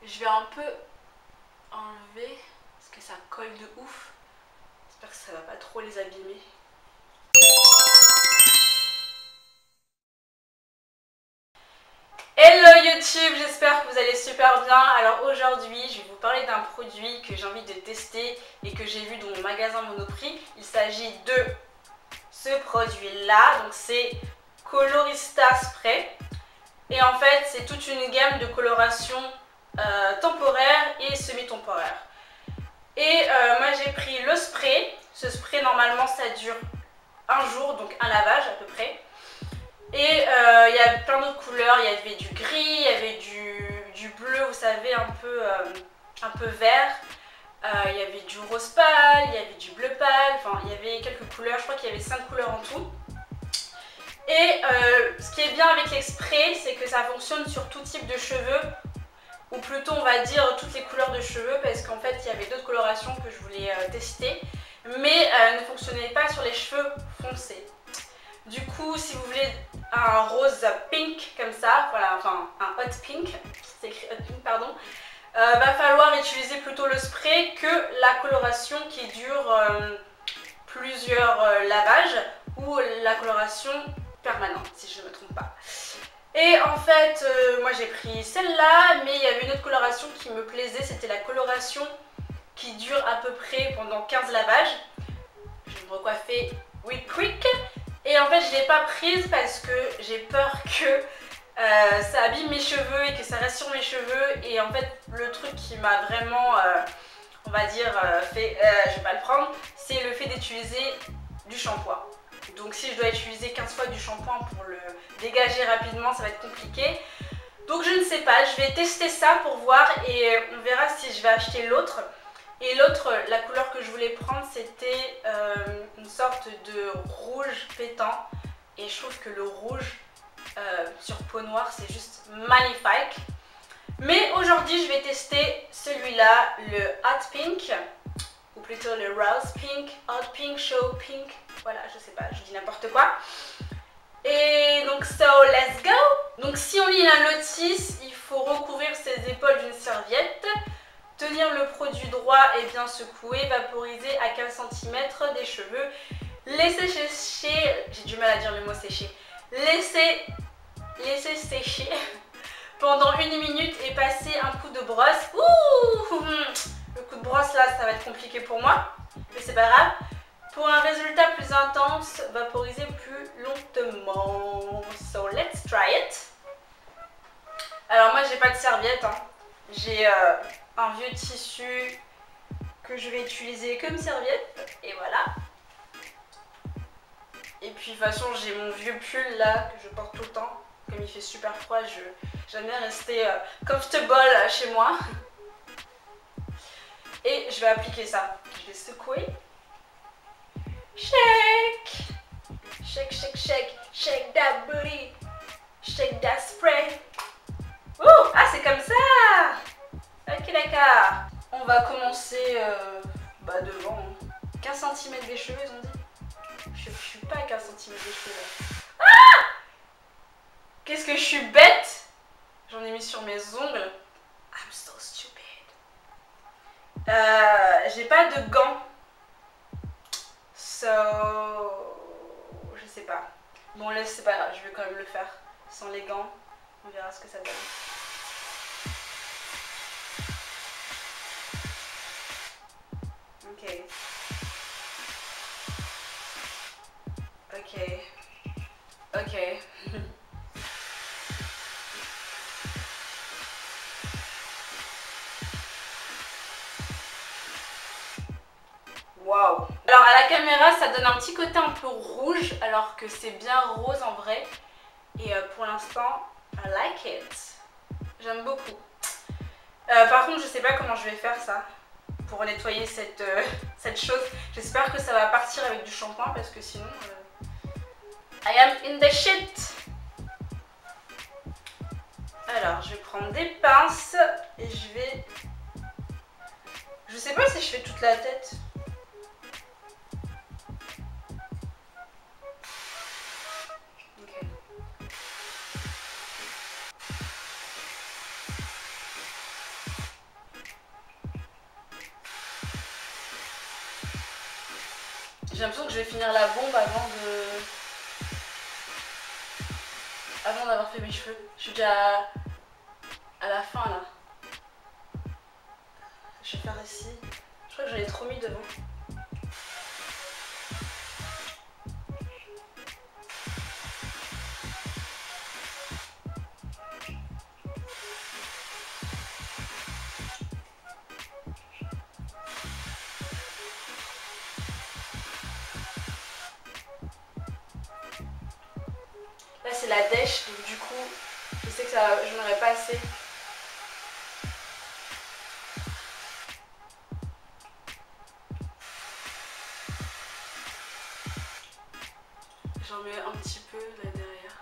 Je vais un peu enlever parce que ça colle de ouf. J'espère que ça va pas trop les abîmer. Hello YouTube, j'espère que vous allez super bien. Alors aujourd'hui, je vais vous parler d'un produit que j'ai envie de tester et que j'ai vu dans mon magasin Monoprix. Il s'agit de ce produit-là, donc c'est Colorista Spray. Et en fait, c'est toute une gamme de coloration temporaire et semi-temporaire. Et moi j'ai pris le spray. Ce spray normalement ça dure un jour, donc un lavage à peu près. Et il y a plein d'autres couleurs, il y avait du gris, il y avait du bleu, vous savez, un peu vert. Il y avait du rose pâle, il y avait du bleu pâle, enfin il y avait quelques couleurs, je crois qu'il y avait 5 couleurs en tout. Et ce qui est bien avec les sprays, c'est que ça fonctionne sur tout type de cheveux, ou plutôt on va dire toutes les couleurs de cheveux, parce qu'en fait il y avait d'autres colorations que je voulais tester, mais ne fonctionnait pas sur les cheveux foncés. Du coup, si vous voulez un rose pink comme ça, voilà, enfin un hot pink, c'est écrit hot pink, pardon, va falloir utiliser plutôt le spray que la coloration qui dure plusieurs lavages ou la coloration permanente, si je ne me trompe pas. Et en fait, moi j'ai pris celle-là, mais il y avait une autre coloration qui me plaisait, c'était la coloration qui dure à peu près pendant 15 lavages. Je vais me recoiffer with quick. Et en fait, je ne l'ai pas prise parce que j'ai peur que ça abîme mes cheveux et que ça reste sur mes cheveux. Et en fait, le truc qui m'a vraiment, on va dire, fait, je vais pas le prendre, c'est le fait d'utiliser du shampoing. Donc si je dois utiliser 15 fois du shampoing pour le dégager rapidement, ça va être compliqué. Donc je ne sais pas, je vais tester ça pour voir et on verra si je vais acheter l'autre. Et l'autre, la couleur que je voulais prendre, c'était une sorte de rouge pétant. Et je trouve que le rouge sur peau noire, c'est juste magnifique. Mais aujourd'hui, je vais tester celui-là, le Hot Pink. Ou plutôt le Rose Pink, Hot Pink, Show Pink. Voilà, je sais pas, je dis n'importe quoi. Et donc, so let's go. Donc si on lit la notice, il faut recouvrir ses épaules d'une serviette. Tenir le produit droit et bien secouer, vaporiser à 15 cm des cheveux, laisser sécher, j'ai du mal à dire le mot sécher, laisser sécher pendant 1 minute et passer un coup de brosse. Ouh, le coup de brosse là, ça va être compliqué pour moi, mais c'est pas grave. Pour un résultat plus intense, vaporiser plus lentement. So let's try it. Alors moi j'ai pas de serviette, hein. J'ai un vieux tissu que je vais utiliser comme serviette et voilà. Et puis de toute façon j'ai mon vieux pull là que je porte tout le temps. Comme il fait super froid, j'aime bien rester comfortable chez moi. Et je vais appliquer ça. Je vais secouer. Shake, shake, shake, shake, shake that booty, shake that spray. Ouh, ah c'est comme ça. Ok d'accord. On va commencer devant 15 cm des cheveux, ils ont dit. Je suis pas à 15 cm des cheveux là. Ah, qu'est-ce que je suis bête. J'en ai mis sur mes ongles. I'm so stupid. J'ai pas de gants. So, je sais pas. Bon là c'est pas grave, je vais quand même le faire sans les gants. On verra ce que ça donne. Ok. Ok. Ok. Waouh. Alors à la caméra ça donne un petit côté un peu rouge alors que c'est bien rose en vrai. Et pour l'instant, I like it. J'aime beaucoup. Par contre je sais pas comment je vais faire ça pour nettoyer cette chose. J'espère que ça va partir avec du shampoing parce que sinon I am in the shit. Alors je vais prendre des pinces et je vais... Je sais pas si je fais toute la tête. J'ai l'impression que je vais finir la bombe avant d'avoir fait mes cheveux. Je suis déjà à la fin là. Je vais faire ici. Je crois que j'en ai trop mis devant. Là c'est la dèche, donc du coup je sais que je n'en aurai pas assez. J'en mets un petit peu là derrière.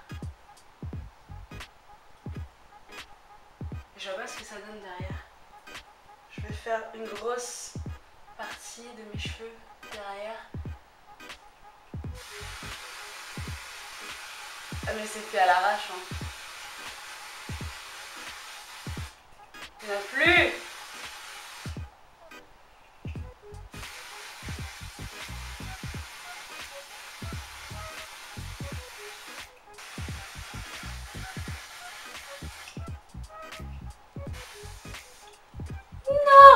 Je vois pas ce que ça donne derrière. Je vais faire une grosse partie de mes cheveux derrière. Ah mais c'est fait à l'arrache hein. Il n'y en a plus. Non,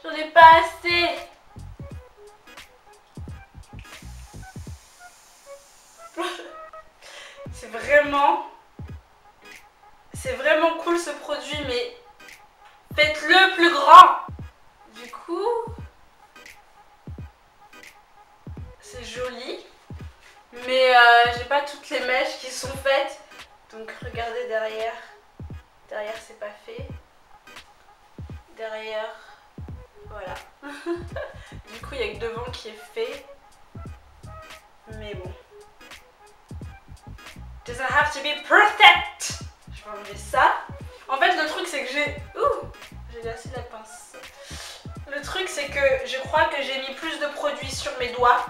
j'en ai pas assez. C'est vraiment cool ce produit, mais faites-le plus grand. Du coup, c'est joli, mais j'ai pas toutes les mèches qui sont faites. Donc regardez derrière. Derrière c'est pas fait. Derrière, voilà. Du coup il y a que devant qui est fait. Mais bon. Doesn't have to be perfect. Je vais enlever ça. En fait le truc c'est que j'ai lassé la pince. Le truc c'est que je crois que j'ai mis plus de produits sur mes doigts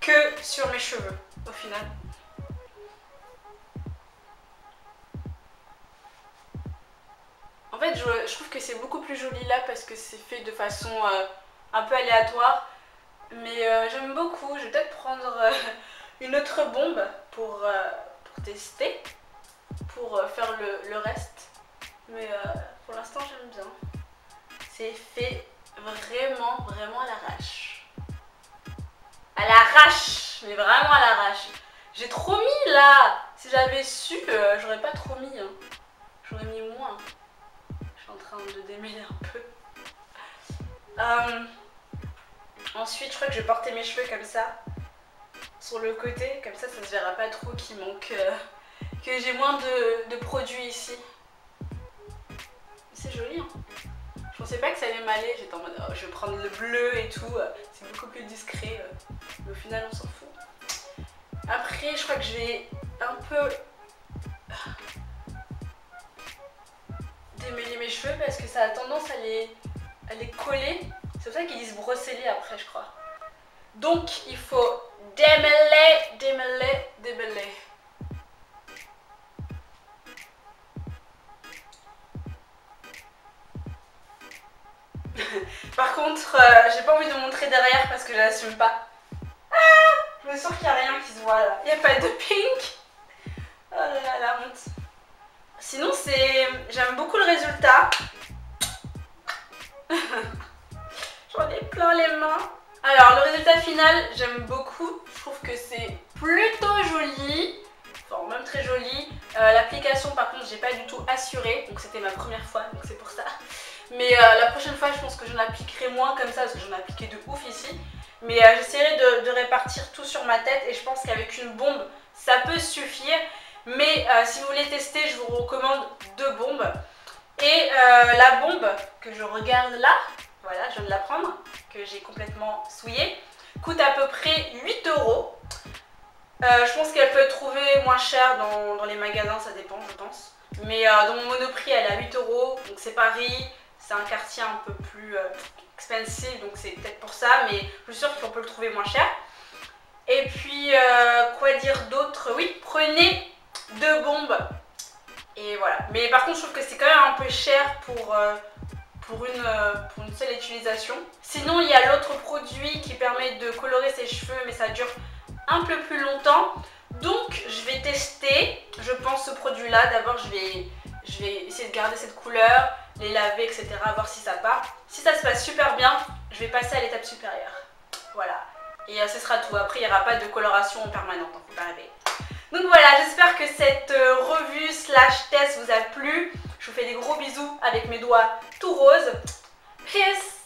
que sur mes cheveux au final. En fait je trouve que c'est beaucoup plus joli là parce que c'est fait de façon un peu aléatoire. Mais j'aime beaucoup. Je vais peut-être prendre une autre bombe pour tester, pour faire le reste. Mais pour l'instant j'aime bien. C'est fait vraiment à l'arrache. À l'arrache, mais vraiment à l'arrache. J'ai trop mis là. Si j'avais su, j'aurais pas trop mis. Hein. J'aurais mis moins. Je suis en train de démêler un peu. Ensuite, je crois que je vais porter mes cheveux comme ça. Sur le côté, comme ça, ça se verra pas trop qu'il manque. Que j'ai moins de produits ici. C'est joli, hein. Je pensais pas que ça allait m'aller. J'étais en mode, oh, je vais prendre le bleu et tout. C'est beaucoup plus discret. Mais au final, on s'en fout. Après, je crois que je vais un peu démêler mes cheveux parce que ça a tendance à les coller. C'est pour ça qu'ils disent brosser les après, je crois. Donc, il faut démêler. Par contre, j'ai pas envie de montrer derrière parce que je l'assume pas. Ah, je me sens qu'il n'y a rien qui se voit là. Il n'y a pas de pink. Oh là là, la honte. Sinon, j'aime beaucoup le résultat. J'en ai plein les mains. Alors, le résultat final, j'aime beaucoup. Je trouve que c'est plutôt joli. Enfin, même très joli. L'application, par contre, j'ai pas du tout assuré. Donc, c'était ma première fois, donc c'est pour ça. Mais la prochaine fois, je pense que j'en appliquerai moins comme ça, parce que j'en ai appliqué de ouf ici. Mais j'essaierai de répartir tout sur ma tête et je pense qu'avec une bombe, ça peut suffire. Mais si vous voulez tester, je vous recommande 2 bombes. Et la bombe que je regarde là, voilà, je viens de la prendre, que j'ai complètement souillée, coûte à peu près 8 €. Je pense qu'elle peut être trouvée moins chère dans les magasins, ça dépend, je pense. Mais dans mon Monoprix, elle est à 8 €, donc c'est Paris. C'est un quartier un peu plus expensive, donc c'est peut-être pour ça, mais je suis sûre qu'on peut le trouver moins cher. Et puis, quoi dire d'autre? Oui, prenez 2 bombes. Et voilà. Mais par contre, je trouve que c'est quand même un peu cher pour une seule utilisation. Sinon il y a l'autre produit qui permet de colorer ses cheveux mais ça dure un peu plus longtemps. Donc je vais tester, je pense, ce produit là. D'abord je vais essayer de garder cette couleur, les laver, etc. Voir si ça part. Si ça se passe super bien, je vais passer à l'étape supérieure. Voilà. Et ce sera tout. Après, il n'y aura pas de coloration permanente. Faut pas rêver. Donc voilà, j'espère que cette revue / test vous a plu. Je vous fais des gros bisous avec mes doigts tout roses. Peace.